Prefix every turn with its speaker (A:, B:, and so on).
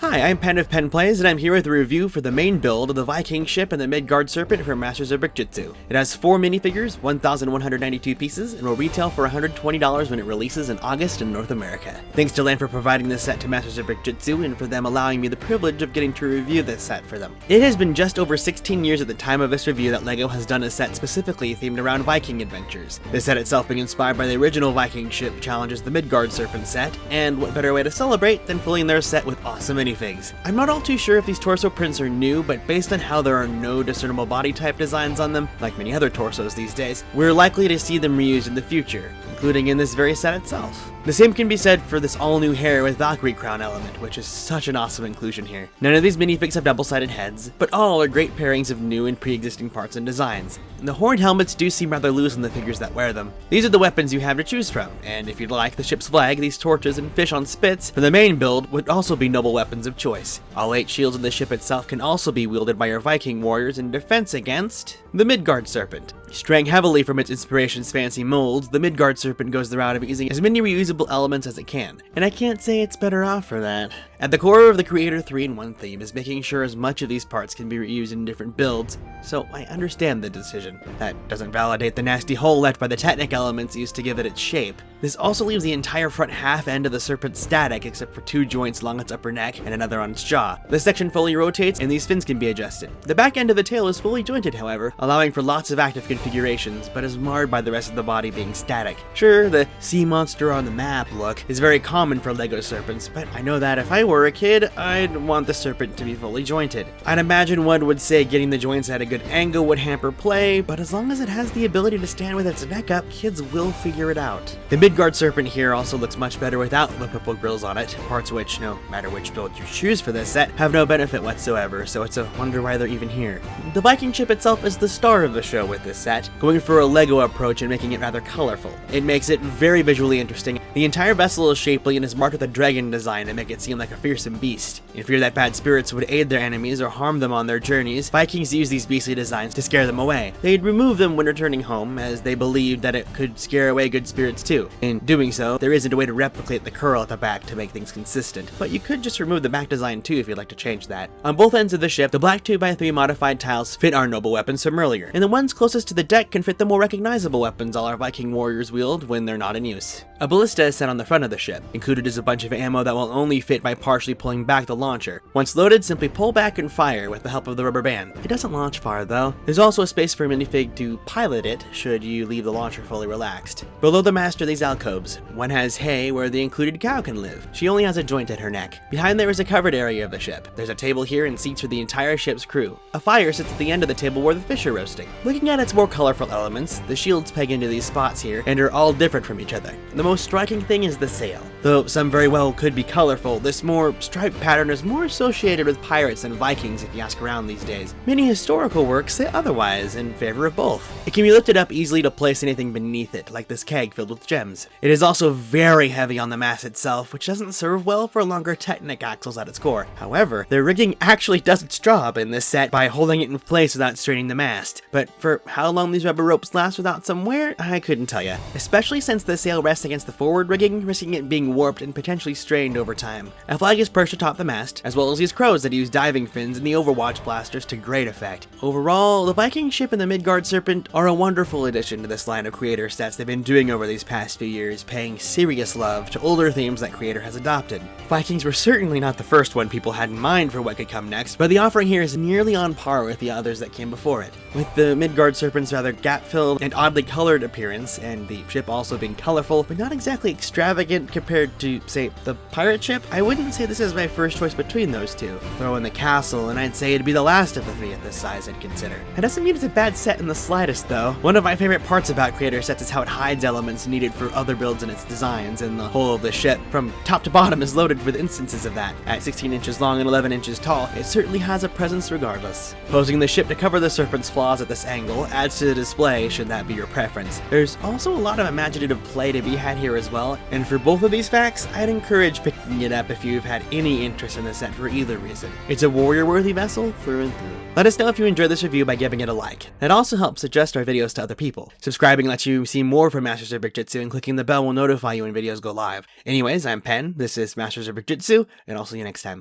A: Hi, I'm Pen of Pen Plays, and I'm here with a review for the main build of the Viking ship and the Midgard Serpent from Masters of Brick-Jitsu. It has 4 minifigures, 1,192 pieces, and will retail for $120 when it releases in August in North America. Thanks to LAN for providing this set to Masters of Brick-Jitsu and for them allowing me the privilege of getting to review this set for them. It has been just over 16 years at the time of this review that LEGO has done a set specifically themed around Viking adventures. This set itself being inspired by the original Viking ship challenges the Midgard Serpent set, and what better way to celebrate than filling their set with awesome minifigs. I'm not all too sure if these torso prints are new, but based on how there are no discernible body type designs on them, like many other torsos these days, we're likely to see them reused in the future, including in this very set itself. The same can be said for this all-new hair with Valkyrie crown element, which is such an awesome inclusion here. None of these minifigs have double-sided heads, but all are great pairings of new and pre-existing parts and designs. The horned helmets do seem rather loose on the figures that wear them. These are the weapons you have to choose from, and if you'd like the ship's flag, these torches and fish on spits for the main build would also be noble weapons of choice. All 8 shields of the ship itself can also be wielded by your Viking warriors in defense against the Midgard Serpent. Straying heavily from its inspiration's fancy molds, the Midgard Serpent goes the route of using as many reusable elements as it can, and I can't say it's better off for that. At the core of the Creator 3-in-1 theme is making sure as much of these parts can be reused in different builds, so I understand the decision. That doesn't validate the nasty hole left by the Technic elements used to give it its shape. This also leaves the entire front half end of the Serpent static except for 2 joints along its upper neck and another on its jaw. This section fully rotates and these fins can be adjusted. The back end of the tail is fully jointed, however, allowing for lots of active configurations, but is marred by the rest of the body being static. Sure, the sea monster on the map look is very common for LEGO Serpents, but I know that if I were a kid, I'd want the Serpent to be fully jointed. I'd imagine one would say getting the joints at a good angle would hamper play, but as long as it has the ability to stand with its neck up, kids will figure it out. The Midgard Serpent here also looks much better without the purple grills on it, parts which, no matter which build you choose for this set, have no benefit whatsoever, so it's a wonder why they're even here. The Viking ship itself is the star of the show with this set, going for a LEGO approach and making it rather colorful. It makes it very visually interesting. The entire vessel is shapely and is marked with a dragon design to make it seem like a fearsome beast. In fear that bad spirits would aid their enemies or harm them on their journeys, Vikings used these beastly designs to scare them away. They'd remove them when returning home, as they believed that it could scare away good spirits too. In doing so, there isn't a way to replicate the curl at the back to make things consistent, but you could just remove the back design too if you'd like to change that. On both ends of the ship, the black 2x3 modified tiles fit our noble weapons from earlier, and the ones closest to the deck can fit the more recognizable weapons all our Viking warriors wield when they're not in use. A ballista is set on the front of the ship. Included is a bunch of ammo that will only fit by partially pulling back the launcher. Once loaded, simply pull back and fire with the help of the rubber band. It doesn't launch far though. There's also a space for a minifig to pilot it should you leave the launcher fully relaxed. Below the mast are these alcoves. One has hay where the included cow can live. She only has a joint at her neck. Behind there is a covered area of the ship. There's a table here and seats for the entire ship's crew. A fire sits at the end of the table where the fish are roasting. Looking at its more colorful elements, the shields peg into these spots here and are all different from each other. The most striking thing is the sail. Though some very well could be colorful, this more striped pattern is more associated with pirates than Vikings if you ask around these days. Many historical works say otherwise, in favor of both. It can be lifted up easily to place anything beneath it, like this keg filled with gems. It is also very heavy on the mast itself, which doesn't serve well for longer Technic axles at its core. However, the rigging actually does its job in this set by holding it in place without straining the mast. But for how long these rubber ropes last without some wear, I couldn't tell ya. Especially since the sail rests against the forward rigging, risking it being warped and potentially strained over time. A flag is perched atop the mast, as well as these crows that use diving fins and the Overwatch blasters to great effect. Overall, the Viking ship and the Midgard Serpent are a wonderful addition to this line of Creator sets they've been doing over these past few years, paying serious love to older themes that Creator has adopted. Vikings were certainly not the first one people had in mind for what could come next, but the offering here is nearly on par with the others that came before it. With the Midgard Serpent's rather gap-filled and oddly colored appearance, and the ship also being colorful, but not exactly extravagant compared to, say, the pirate ship, I wouldn't say this is my first choice between those two. Throw in the castle, and I'd say it'd be the last of the 3 at this size I'd consider. It doesn't mean it's a bad set in the slightest, though. One of my favorite parts about Creator sets is how it hides elements needed for other builds in its designs, and the whole of the ship, from top to bottom, is loaded with instances of that. At 16 inches long and 11 inches tall, it certainly has a presence regardless. Posing the ship to cover the Serpent's flaws at this angle adds to the display should that be your preference. There's also a lot of imaginative play to be had here as well, and for both of these facts, I'd encourage picking it up if you've had any interest in the set for either reason. It's a warrior-worthy vessel through and through. Let us know if you enjoyed this review by giving it a like. That also helps suggest our videos to other people. Subscribing lets you see more from Masters of Brick-Jitsu, and clicking the bell will notify you when videos go live. Anyways, I'm Pen, this is Masters of Brick-Jitsu, and I'll see you next time.